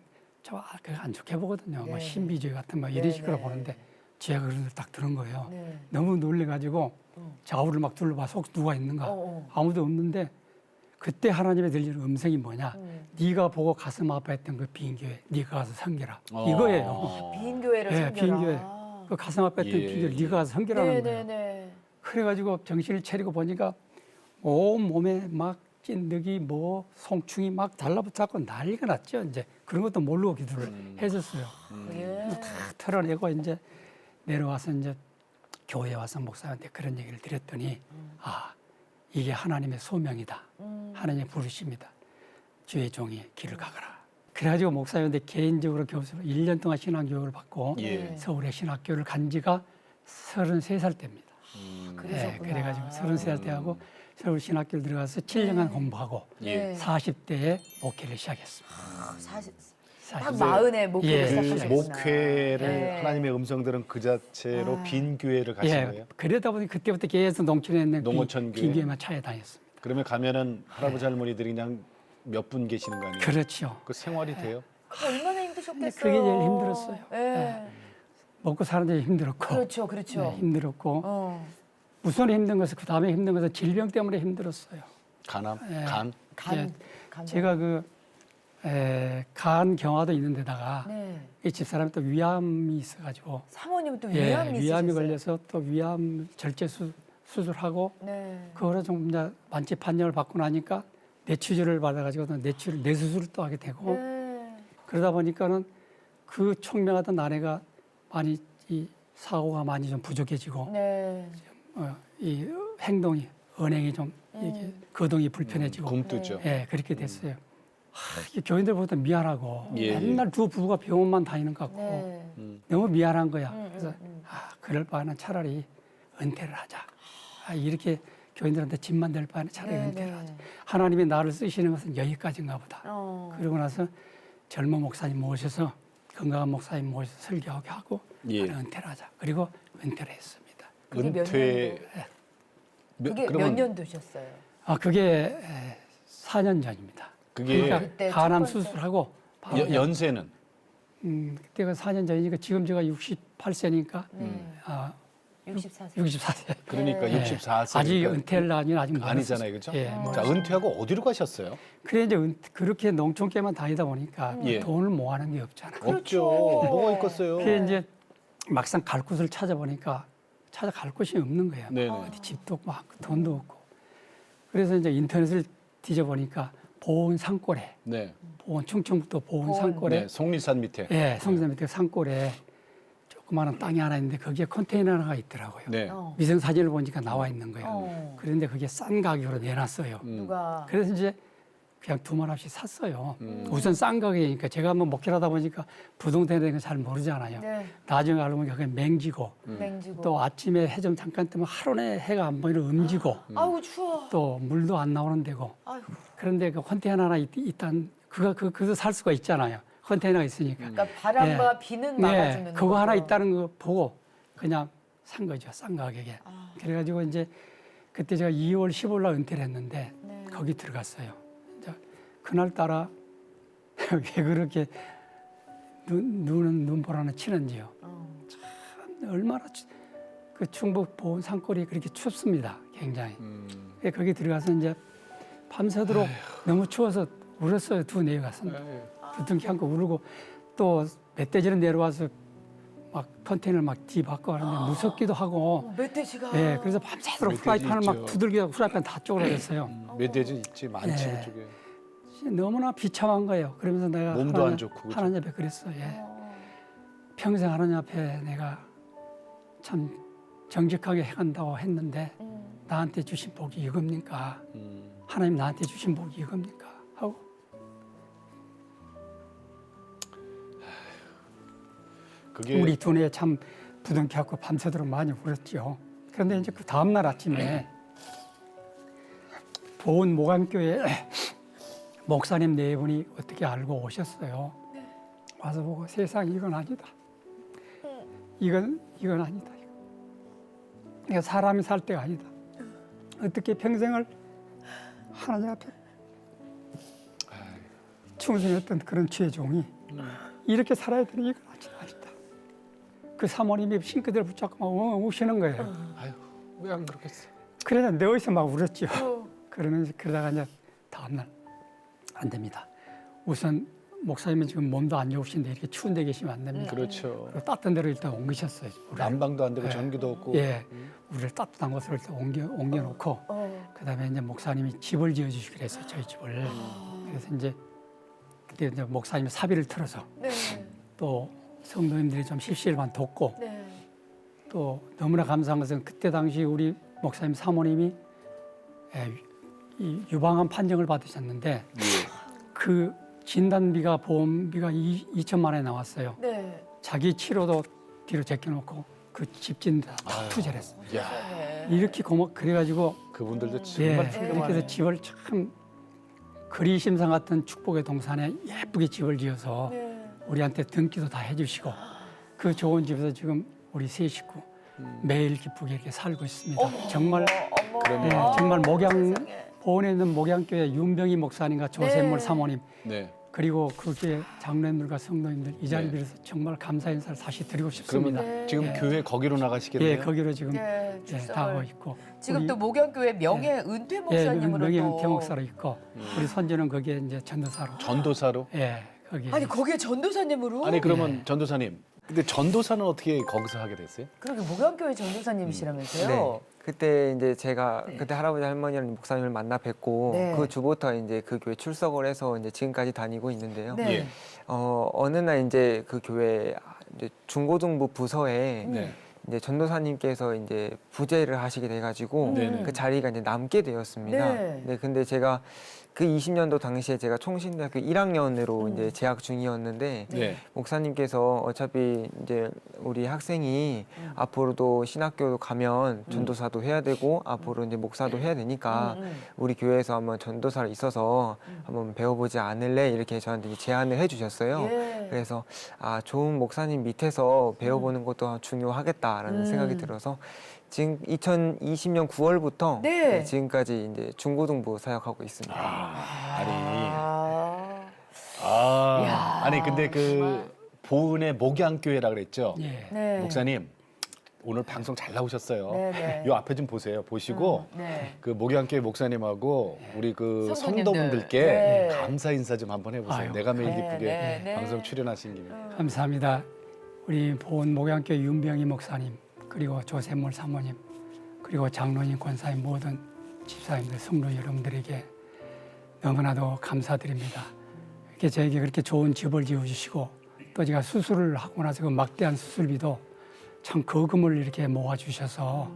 안 좋게 보거든요. 뭐 네. 신비주의 같은 뭐 이런 네, 식으로 네. 보는데 제가 그런 걸 딱 들은 거예요. 네. 너무 놀래가지고 좌우를 막 둘러봐 속 누가 있는가 아무도 없는데 그때 하나님의 들리는 음성이 뭐냐? 네가 보고 가슴 아파했던 그 빈 교회 네가 가서 섬겨라 이거예요. 빈 교회를 네, 섬겨라. 빈 교회. 그 가슴 아파했던 예. 빈 교회 네가 가서 섬기라는 거예요. 네네네. 그래가지고 정신을 차리고 보니까 온 몸에 막 찐득이 뭐 송충이 막 달라붙어갖고 난리가 났죠. 이제 그런 것도 모르고 기도를 했었어요. 예. 다 털어내고 이제 내려와서 이제 교회에 와서 목사한테 그런 얘기를 드렸더니 이게 하나님의 소명이다. 하나님의 부르심이다. 주의 종이 길을 가거라. 그래가지고 목사님한테 개인적으로 교수로 1년 동안 신앙교육을 받고 예. 서울에 신학교를 간 지가 33살 때입니다. 그러셨구나. 그래가지고 33살 때 하고 서울 신학교를 들어가서 7년간 공부하고 예. 40대에 목회를 시작했습니다. 사실 딱 40대. 마흔에 목회를 예. 그 시작하셨구나. 목회를 네. 하나님의 음성들은 그 자체로 빈 교회를 가신 예, 거예요? 그러다 보니 그때부터 계속 농촌에 있는 농어촌 교회? 빈 교회만 찾아다녔습니다. 그러면 가면은 할아버지 할머니들이 그냥 몇 분 계시는 거 아니에요? 그렇죠. 그 생활이 돼요? 얼마나 힘드셨겠어요. 그게 제일 힘들었어요. 예. 먹고 사는 데 힘들었고 그렇죠, 그렇죠. 네, 힘들었고 어. 우선 힘든 것은 그 다음에 힘든 것은 질병 때문에 힘들었어요. 간암? 예. 간? 간. 제가 간 경화도 있는데다가 네. 이 집사람이 또 위암이 있어가지고 사모님 또 예, 위암이 위암이 있으셨어요. 걸려서 또 위암 절제 수술하고 네. 그거로 좀 이제 완치 판정을 받고 나니까 뇌치료를 받아가지고 또 뇌수술을 또 하게 되고 네. 그러다 보니까는 그 총명하던 아내가 많이 이 사고가 많이 좀 부족해지고 네. 이 행동이 언행이 좀 이게 거동이 불편해지고 굼뜨죠. 예 그렇게 됐어요. 이 교인들보다 미안하고 예, 맨날 두 부부가 병원만 다니는 것 같고 네. 너무 미안한 거야. 그래서 그럴 바에는 차라리 은퇴를 하자. 이렇게 교인들한테 짐만 될 바에는 차라리 네, 은퇴를 네. 하자. 하나님이 나를 쓰시는 것은 여기까지인가 보다. 그러고 나서 젊은 목사님 모셔서 건강한 목사님 모셔서 설교하게 하고 예. 나는 은퇴를 하자. 그리고 은퇴를 했습니다. 그게 몇 은퇴 그게 몇 그러면 년도셨어요? 그게 4년 전입니다. 그게 그러니까 그때 첫 간암 번째. 수술하고 바로 연세는 그때가 4년 전이니까 지금 제가 68세니까 네. 64세. 64세. 그러니까 네. 64세 아직 은퇴를 아직 아니잖아요, 그렇죠? 예, 자, 은퇴하고 어디로 가셨어요? 그래 이제 그렇게 농촌계만 다니다 보니까 예. 돈을 모아는 게 없잖아. 없죠. 뭐가 있겠어요? 그래 이제 막상 갈 곳을 찾아보니까 찾아갈 곳이 없는 거예요. 네네. 어디 집도 없고 막 돈도 없고. 그래서 이제 인터넷을 뒤져보니까 보은 산골에, 네. 보은 충청북도 보은 보은. 산골에, 네, 송리산 밑에. 예, 성산 밑에 산골에 조그마한 땅이 하나 있는데 거기에 컨테이너 하나가 있더라고요. 네. 위성 사진을 보니까 나와 있는 거예요. 어. 그런데 그게 싼 가격으로 내놨어요. 누가 그래서 이제 그냥 두말 없이 샀어요. 우선 싼 가격이니까 제가 한번 목회를 하다 보니까 부동산에 대한 걸 잘 모르잖아요. 네. 나중에 알고 보니까 그게 맹지고 맹지고. 또 아침에 해 좀 잠깐 뜨면 하루 내 해가 안 보이는 음지고 아우 추워. 또 물도 안 나오는 데고 아이고. 그런데 그 컨테이너 하나 있단 그거 살 수가 있잖아요. 컨테이너가 있으니까. 그러니까 바람과 비는 막아주는 네, 그거 하나 거죠. 있다는 거 보고 그냥 산 거죠. 싼 가격에. 그래가지고 이제 그때 제가 2월 15일 날 은퇴를 했는데 네. 거기 들어갔어요. 이제 그날따라 왜 그렇게 눈보라는 치는지요. 참 얼마나 그 충북 보은 산골이 그렇게 춥습니다. 굉장히. 그래서 거기 들어가서 이제 밤새도록 너무 추워서 울었어요. 두 내외가 부둥켜 안고 울고 또 멧돼지는 내려와서 막 컨테이너를 막 뒤바꿔 하는데 무섭기도 하고 멧돼지가. 예, 그래서 밤새도록 멧돼지 프라이팬을 막 있죠. 두들기고 프라이팬 다 쪼그라졌어요. 멧돼지 있지 많지 네. 그쪽에. 너무나 비참한 거예요. 그러면서 내가 몸도 안 좋고, 그죠? 하나님 앞에 그랬어. 예. 평생 하나님 앞에 내가 참 정직하게 해간다고 했는데 나한테 주신 복이 이겁니까? 하나님 나한테 주신 복이 이겁니까? 하고 그게 우리 두뇌에 참 부둥켜갖고 밤새도록 많이 울었죠. 그런데 이제 그 다음날 아침에 보은 모감교회 목사님 네 분이 어떻게 알고 오셨어요. 와서 보고 세상 이건 아니다. 이건 아니다. 이거 사람이 살 때가 아니다. 어떻게 평생을 하나님 앞에 충성했던 그런 죄종이 이렇게 살아야 되는 이건 아니다. 그 사모님이 싱크대를 붙잡고 막 우시는 거예요. 아유 왜 안 그렇겠어? 그래서 내 어디서 막 울었죠. 그러면서 그러다가 이제 다음날 안 됩니다. 우선 목사님은 지금 몸도 안 좋으신데 이렇게 추운 데 계시면 안 됩니다. 그렇죠. 그리고 따뜻한 데로 일단 옮기셨어요. 난방도 안 되고 전기도 없고. 예, 우리를 따뜻한 곳으로 일단 옮겨놓고 그다음에 이제 목사님이 집을 지어주시기로 했어요. 저희 집을. 그래서 이제 그때 이제 목사님이 사비를 틀어서 네. 또 성도님들이 좀 십시일반 돕고 네. 또 너무나 감사한 것은 그때 당시 우리 목사님 사모님이 이 유방암 판정을 받으셨는데 예. 그 진단비가 보험비가 2천만 원에 나왔어요. 네. 자기 치료도 뒤로 제껴놓고 그 집진 다 투자를 했어요. 야, 이렇게 그래가지고 그분들도 예, 정말 이렇게 훌륭하네. 해서 집을 참 그리심상 같은 축복의 동산에 예쁘게 집을 지어서 네. 우리한테 등기도 다 해주시고 그 좋은 집에서 지금 우리 세 식구 매일 기쁘게 이렇게 살고 있습니다. 정말 어머. 예, 정말 세상에. 보은에 있는 목양교회 윤병희 목사님과 조샘물 네. 사모님 네. 그리고 그 교회 장로님들과 성도님들 이 자리 네. 빌어서 정말 감사 인사를 다시 드리고 싶습니다. 그러면 지금 예. 교회 거기로 나가시겠네요. 예, 거기로 지금 네, 예, 출석을. 다 하고 있고 지금 우리- 또 목양교회 명예 은퇴 목사님으로 명예 또. 은퇴 목사로 있고 우리 선주는 거기에 이제 전도사로 전도사로? 예 거기 아니 거기에 전도사님으로? 아니 그러면 전도사님. 근데 전도사는 어떻게 거기서 하게 됐어요? 그러게 목양교회 전도사님이시라면서요? 네. 그때 이제 제가 네. 그때 할아버지 할머니랑 목사님을 만나 뵙고 네. 그 주부터 이제 그 교회 출석을 해서 이제 지금까지 다니고 있는데요. 네. 예. 어느 날 이제 그 교회 이제 중고등부 부서에 네. 이제 전도사님께서 이제 부재를 하시게 돼가지고 네네. 그 자리가 이제 남게 되었습니다. 네. 네, 근데 제가 그 20년도 당시에 제가 총신대학교 1학년으로 이제 재학 중이었는데 네. 목사님께서 어차피 이제 우리 학생이 앞으로도 신학교 가면 전도사도 해야 되고 앞으로 이제 목사도 해야 되니까 우리 교회에서 한번 전도사를 있어서 한번 배워보지 않을래 이렇게 저한테 이제 제안을 해주셨어요. 예. 그래서 좋은 목사님 밑에서 배워보는 것도 중요하겠다라는 생각이 들어서 지금 2020년 9월부터 네. 지금까지 이제 중고등부 사역하고 있습니다. 아니 근데 그 보은의 목양교회라 그랬죠. 예. 네. 목사님 오늘 방송 잘 나오셨어요. 네네. 요 앞에 좀 보세요. 보시고 네. 그 목양교회 목사님하고 우리 그 성도님들. 성도분들께 네. 감사 인사 좀 한번 해보세요. 아유, 내가 매일 네, 기쁘게 네, 네. 방송 출연하신 김에. 감사합니다. 우리 보은 목양교회 윤병희 목사님 그리고 조샘물 사모님 그리고 장로님 권사님 모든 집사님들 성도 여러분들에게 너무나도 감사드립니다. 이렇게 저에게 그렇게 좋은 집을 지어주시고 또 제가 수술을 하고 나서 그 막대한 수술비도 참 거금을 이렇게 모아주셔서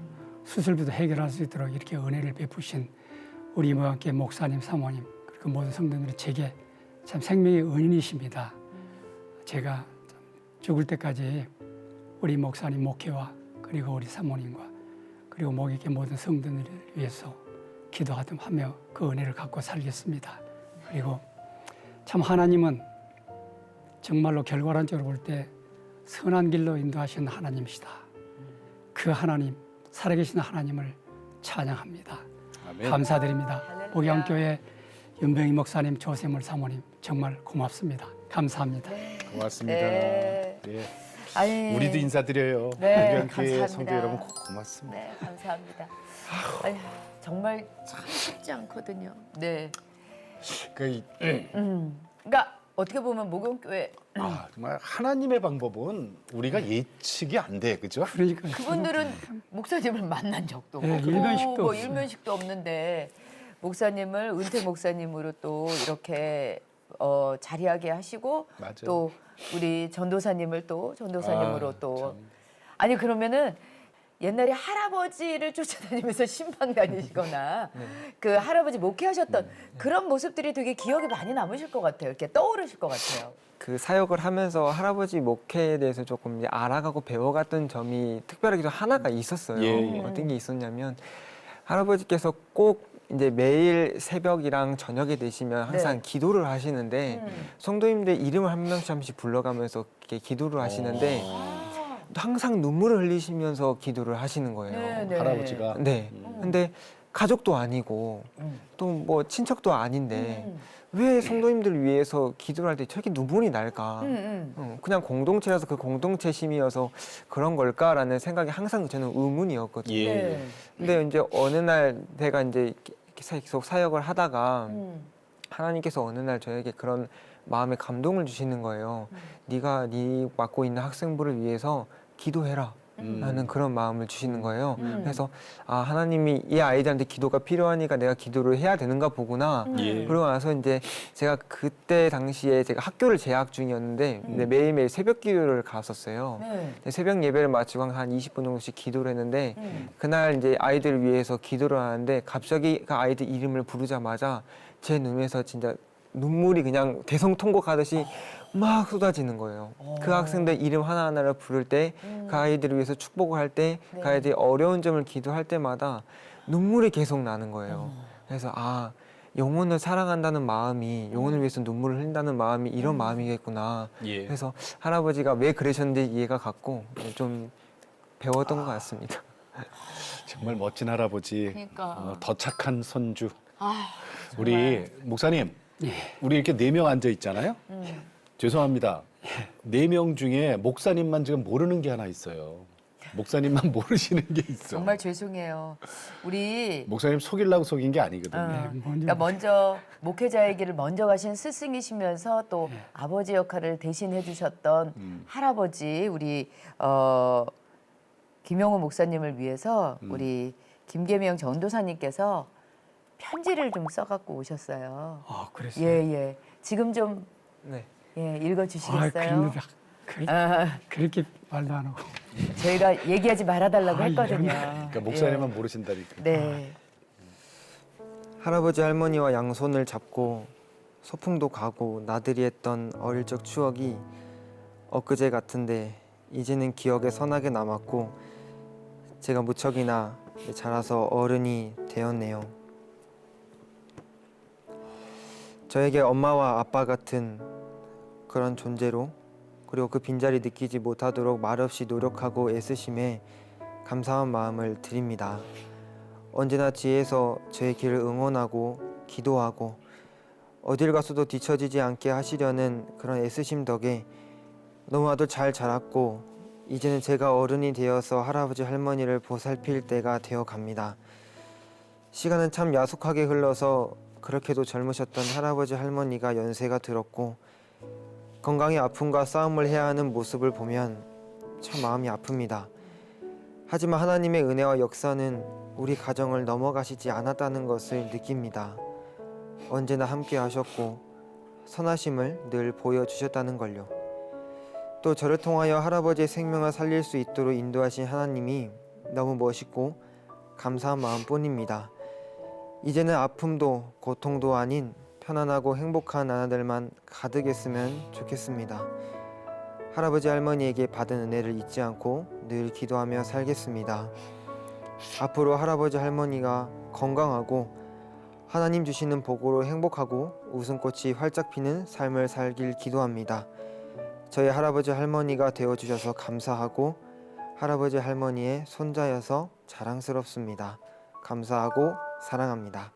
수술비도 해결할 수 있도록 이렇게 은혜를 베푸신 우리 목양교회 목사님 사모님 그리고 모든 성도들이 제게 참 생명의 은인이십니다. 제가 참 죽을 때까지 우리 목사님 목회와 그리고 우리 사모님과 그리고 목양교회 모든 성도들을 위해서 기도하며 그 은혜를 갖고 살겠습니다. 그리고 참 하나님은 정말로 결과론적으로 볼 때 선한 길로 인도하신 하나님이시다. 그 하나님, 살아계신 하나님을 찬양합니다. 아멘. 감사드립니다. 할렐루야. 목양교회 윤병희 목사님, 조샘물 사모님 정말 고맙습니다. 감사합니다. 고맙습니다. 네. 예. 아니, 우리도 인사드려요. 네, 목양교회 감사합니다. 성도 여러분 고맙습니다. 네, 감사합니다. 아니, 정말 참 쉽지 않거든요. 네. 그 그러니까 어떻게 보면 목양교회 정말 하나님의 방법은 우리가 예측이 안 돼, 그죠? 그러니까 그분들은 목사님을 만난 적도 없고 네, 일면식도 뭐 없어요. 일면식도 없는데 목사님을 은퇴 목사님으로 또 이렇게 자리하게 하시고 맞아요. 또 우리 전도사님을 또 전도사님으로 아, 또 참. 아니 그러면은 옛날에 할아버지를 쫓아다니면서 신방 다니시거나 그 할아버지 목회하셨던 그런 모습들이 되게 기억에 많이 남으실 것 같아요. 이렇게 떠오르실 것 같아요. 그 사역을 하면서 할아버지 목회에 대해서 조금 이제 알아가고 배워갔던 점이 특별하게 좀 하나가 있었어요. 예, 예. 어떤 게 있었냐면 할아버지께서 꼭 이제 매일 새벽이랑 저녁에 되시면 항상 네. 기도를 하시는데 성도님들 이름을 한 명씩 불러가면서 이렇게 기도를 하시는데 항상 눈물을 흘리시면서 기도를 하시는 거예요. 네, 네. 할아버지가 네. 근데 가족도 아니고 또 뭐 친척도 아닌데 왜 성도님들을 위해서 기도를 할 때 저렇게 눈물이 날까? 그냥 공동체라서 그 공동체 심이어서 그런 걸까라는 생각이 항상 저는 의문이었거든요. 예. 네. 근데 이제 어느 날 제가 이제 계속 사역을 하다가 하나님께서 어느 날 저에게 그런 마음에 감동을 주시는 거예요. 네가 네 맡고 있는 학생부를 위해서 기도해라. 하는 그런 마음을 주시는 거예요. 그래서 아 하나님이 이 아이들한테 기도가 필요하니까 내가 기도를 해야 되는가 보구나. 예. 그러고 나서 이제 제가 그때 당시에 제가 학교를 재학 중이었는데 근데 매일매일 새벽 기도를 갔었어요. 네. 근데 새벽 예배를 마치고 한 20분 정도씩 기도를 했는데 그날 이제 아이들을 위해서 기도를 하는데 갑자기 그 아이들 이름을 부르자마자 제 눈에서 진짜 눈물이 그냥 대성통곡하듯이 막 쏟아지는 거예요. 그 학생들 이름 하나하나를 부를 때, 그 아이들을 위해서 축복을 할 때, 네. 그 아이들이 어려운 점을 기도할 때마다 눈물이 계속 나는 거예요. 그래서 아 영혼을 사랑한다는 마음이 영혼을 위해서 눈물을 흘린다는 마음이 이런 마음이겠구나. 예. 그래서 할아버지가 왜 그러셨는지 이해가 갔고 좀 배웠던 것 같습니다. 정말 멋진 할아버지, 그러니까. 더 착한 손주. 아, 우리 목사님, 예. 우리 이렇게 4명 앉아 있잖아요. 죄송합니다. 4명 중에 목사님만 지금 모르는 게 하나 있어요. 목사님만 모르시는 게 있어. 정말 죄송해요. 우리 목사님 속이려고 속인 게 아니거든요. 네, 그러니까 먼저 목회자의 길을 먼저 가신 스승이시면서 또 아버지 역할을 대신해 주셨던 할아버지 우리 김영호 목사님을 위해서 우리 김계명 전도사님께서 편지를 좀 써갖고 오셨어요. 아, 그랬어요. 예, 예. 지금 좀 네. 예, 읽어주시겠어요? 그런데 아, 그렇게 말도 안 하고. 저희가 얘기하지 말아달라고 아, 했거든요. 그러니까 목사님만 모르신다니까. 네. 할아버지 할머니와 양손을 잡고 소풍도 가고 나들이 했던 어릴 적 추억이 엊그제 같은데 이제는 기억에 선하게 남았고 제가 무척이나 자라서 어른이 되었네요. 저에게 엄마와 아빠 같은 그런 존재로 그리고 그 빈자리 느끼지 못하도록 말없이 노력하고 애쓰심에 감사한 마음을 드립니다. 언제나 뒤에서 저의 길을 응원하고 기도하고 어딜 가서도 뒤처지지 않게 하시려는 그런 애쓰심 덕에 너무나도 잘 자랐고 이제는 제가 어른이 되어서 할아버지 할머니를 보살필 때가 되어 갑니다. 시간은 참 야속하게 흘러서 그렇게도 젊으셨던 할아버지 할머니가 연세가 들었고 건강의 아픔과 싸움을 해야 하는 모습을 보면 참 마음이 아픕니다. 하지만 하나님의 은혜와 역사는 우리 가정을 넘어가시지 않았다는 것을 느낍니다. 언제나 함께 하셨고 선하심을 늘 보여주셨다는 걸요. 또 저를 통하여 할아버지의 생명을 살릴 수 있도록 인도하신 하나님이 너무 멋있고 감사한 마음뿐입니다. 이제는 아픔도 고통도 아닌 편안하고 행복한 나날들만 가득했으면 좋겠습니다. 할아버지 할머니에게 받은 은혜를 잊지 않고 늘 기도하며 살겠습니다. 앞으로 할아버지 할머니가 건강하고 하나님 주시는 복으로 행복하고 웃음꽃이 활짝 피는 삶을 살길 기도합니다. 저희 할아버지 할머니가 되어주셔서 감사하고 할아버지 할머니의 손자여서 자랑스럽습니다. 감사하고 사랑합니다.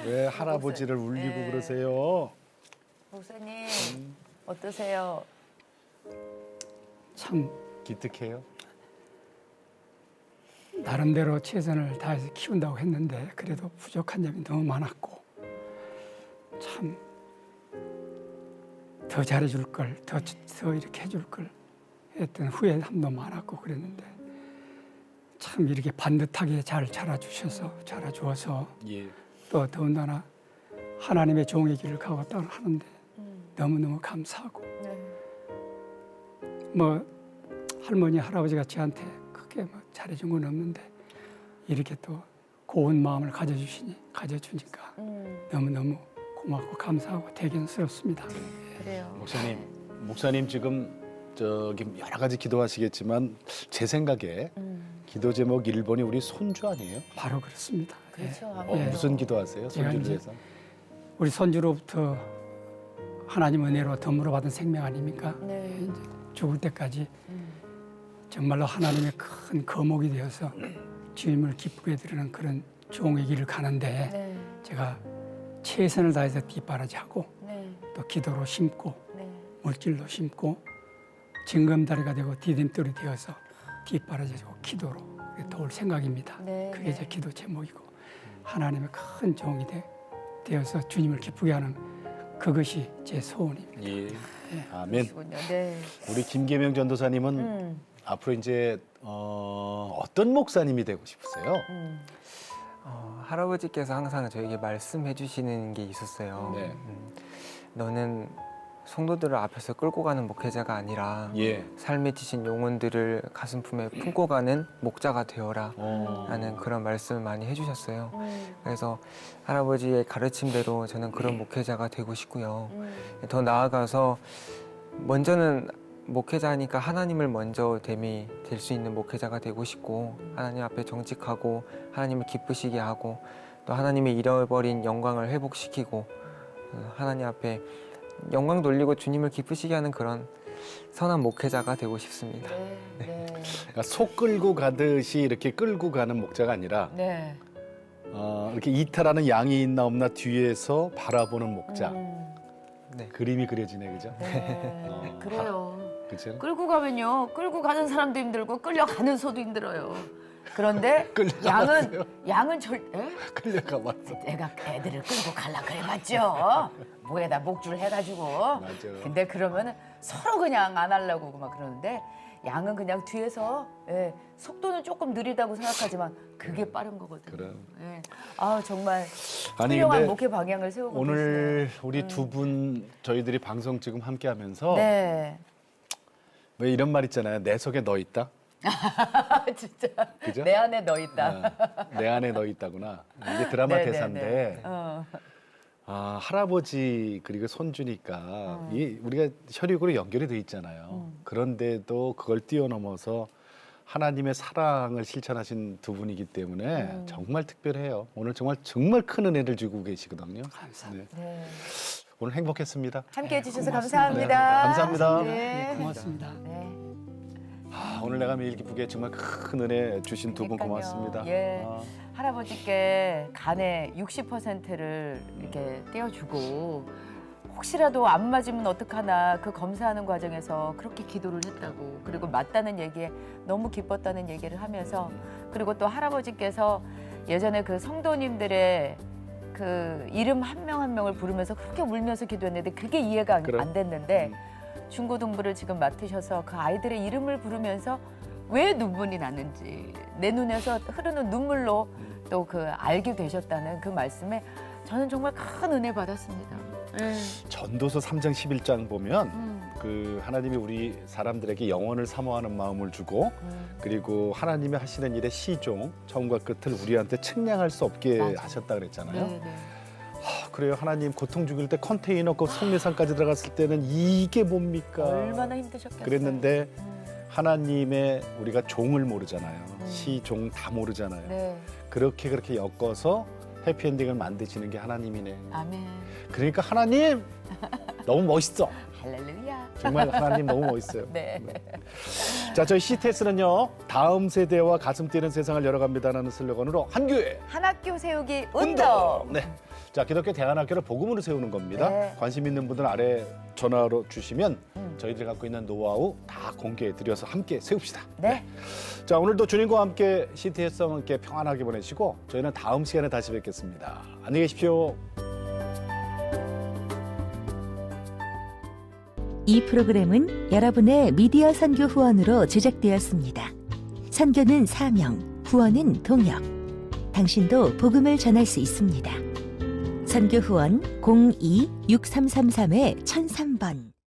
왜 할아버지를 울리고 네. 그러세요? 목사님 어떠세요? 참 기특해요? 나름대로 최선을 다해서 키운다고 했는데 그래도 부족한 점이 너무 많았고 참 더 잘해줄 걸, 더 이렇게 해줄 걸 했던 후회함도 많았고 그랬는데 참 이렇게 반듯하게 잘 자라주어서 예. 또 더군다나 하나님의 종의 길을 가고 하는데 너무너무 감사하고 네. 뭐 할머니 할아버지가 저한테 크게 뭐 잘해준 건 없는데 이렇게 또 고운 마음을 가져주니까 너무너무 고맙고 감사하고 대견스럽습니다. 그래요. 목사님 지금 저기 여러 가지 기도하시겠지만 제 생각에 기도 제목 1번이 우리 손주 아니에요? 바로 그렇습니다. 그렇죠. 예. 아무래도. 무슨 기도하세요? 제가 손주를 이제 위해서? 우리 손주로부터 하나님 은혜로 덤으로 받은 생명 아닙니까? 네. 이제 죽을 때까지 정말로 하나님의 큰 거목이 되어서 주님을 기쁘게 드리는 그런 종의 길을 가는데 네. 제가 최선을 다해서 뒷바라지하고 네. 또 기도로 심고 네. 물질로 심고 징검다리가 되고 디딤돌이 되어서 뒷바라지고 기도로 도울 생각입니다. 네, 그게 네. 제 기도 제목이고 하나님의 큰 종이 되어서 주님을 기쁘게 하는 그것이 제 소원입니다. 예. 아멘. 그러시군요. 네. 우리 김계명 전도사님은 앞으로 이제 어떤 목사님이 되고 싶으세요? 할아버지께서 항상 저에게 말씀해 주시는 게 있었어요. 네. 너는 성도들을 앞에서 끌고 가는 목회자가 아니라 예. 삶에 지친 영혼들을 가슴품에 품고 가는 목자가 되어라 라는 그런 말씀을 많이 해주셨어요. 그래서 할아버지의 가르침대로 저는 그런 목회자가 되고 싶고요. 더 나아가서 먼저는 목회자니까 하나님을 먼저 될 수 있는 목회자가 되고 싶고, 하나님 앞에 정직하고 하나님을 기쁘시게 하고, 또 하나님의 잃어버린 영광을 회복시키고, 하나님 앞에 영광 돌리고 주님을 기쁘시게 하는 그런 선한 목회자가 되고 싶습니다. 네. 네. 그러니까 소 끌고 가듯이 이렇게 끌고 가는 목자가 아니라 네. 이렇게 이탈하는 양이 있나 없나 뒤에서 바라보는 목자. 네. 그림이 그려지네, 그죠? 네. 그래요. 그죠? 끌고 가면요. 끌고 가는 사람도 힘들고 끌려가는 소도 힘들어요. 그런데 끌려가봤어요? 양은 절대 끌려가 봤어. 내가 애들을 끌고 갈라 그래 맞죠? 목에다 목줄 해가지고. 맞아. 근데 그러면 서로 그냥 안 하려고 막 그러는데 양은 그냥 뒤에서 속도는 조금 느리다고 생각하지만 그게 빠른 거거든요. 그래. 예. 아 정말 아니, 훌륭한 근데 목회 방향을 세우고 오늘 우리 두 분 저희들이 방송 지금 함께 하면서 계시네요. 네. 왜 이런 말 있잖아요. 내 속에 너 있다. 진짜 그죠? 내 안에 너 있다. 내 안에 너 있다구나. 이게 드라마 네, 대사인데 네, 네. 할아버지 그리고 손주니까 우리가 혈육으로 연결이 돼 있잖아요. 그런데도 그걸 뛰어넘어서 하나님의 사랑을 실천하신 두 분이기 때문에 정말 특별해요. 오늘 정말 큰 은혜를 주고 계시거든요. 감사합니다. 네. 네. 오늘 행복했습니다. 함께 해주셔서 고맙습니다. 감사합니다. 네, 감사합니다. 네. 고맙습니다. 네. 오늘 내가 매일 기쁘게 정말 큰 은혜 주신 두 분 그러니까요. 고맙습니다. 예. 할아버지께 간의 60%를 이렇게 떼어주고 혹시라도 안 맞으면 어떡하나 그 검사하는 과정에서 그렇게 기도를 했다고, 그리고 맞다는 얘기에 너무 기뻤다는 얘기를 하면서, 그리고 또 할아버지께서 예전에 그 성도님들의 그 이름 한 명 한 명을 부르면서 그렇게 울면서 기도했는데 그게 이해가 그래? 안 됐는데 중고등부를 지금 맡으셔서 그 아이들의 이름을 부르면서 왜 눈물이 나는지 내 눈에서 흐르는 눈물로 또 그 알게 되셨다는 그 말씀에 저는 정말 큰 은혜 받았습니다. 전도서 3장 11장 보면 그 하나님이 우리 사람들에게 영원을 사모하는 마음을 주고 그리고 하나님이 하시는 일의 시종 처음과 끝을 우리한테 측량할 수 없게 맞아. 하셨다 그랬잖아요. 네, 네. 그래요. 하나님 고통 죽일 때 컨테이너 그 성례산까지 들어갔을 때는 이게 뭡니까? 얼마나 힘드셨겠어요. 그랬는데 하나님의 우리가 종을 모르잖아요. 시종 다 모르잖아요. 네, 그렇게 엮어서 해피엔딩을 만드시는 게 하나님이네. 아멘. 그러니까 하나님 너무 멋있어. 할렐루야. 정말 하나님 너무 멋있어요. 네. 자, 저희 CTS는요. 다음 세대와 가슴 뛰는 세상을 열어갑니다라는 슬로건으로 한 교회 한 학교 세우기 운동. 네. 자, 기독교 대안학교를 복음으로 세우는 겁니다. 네. 관심 있는 분들 아래 전화로 주시면 저희들이 갖고 있는 노하우 다 공개해 드려서 함께 세웁시다. 네. 자, 오늘도 주님과 함께 CTS와 함께 평안하게 보내시고 저희는 다음 시간에 다시 뵙겠습니다. 안녕히 계십시오. 이 프로그램은 여러분의 미디어 선교 후원으로 제작되었습니다. 선교는 사명, 후원은 동역. 당신도 복음을 전할 수 있습니다. 선교 후원 02-6333-1003번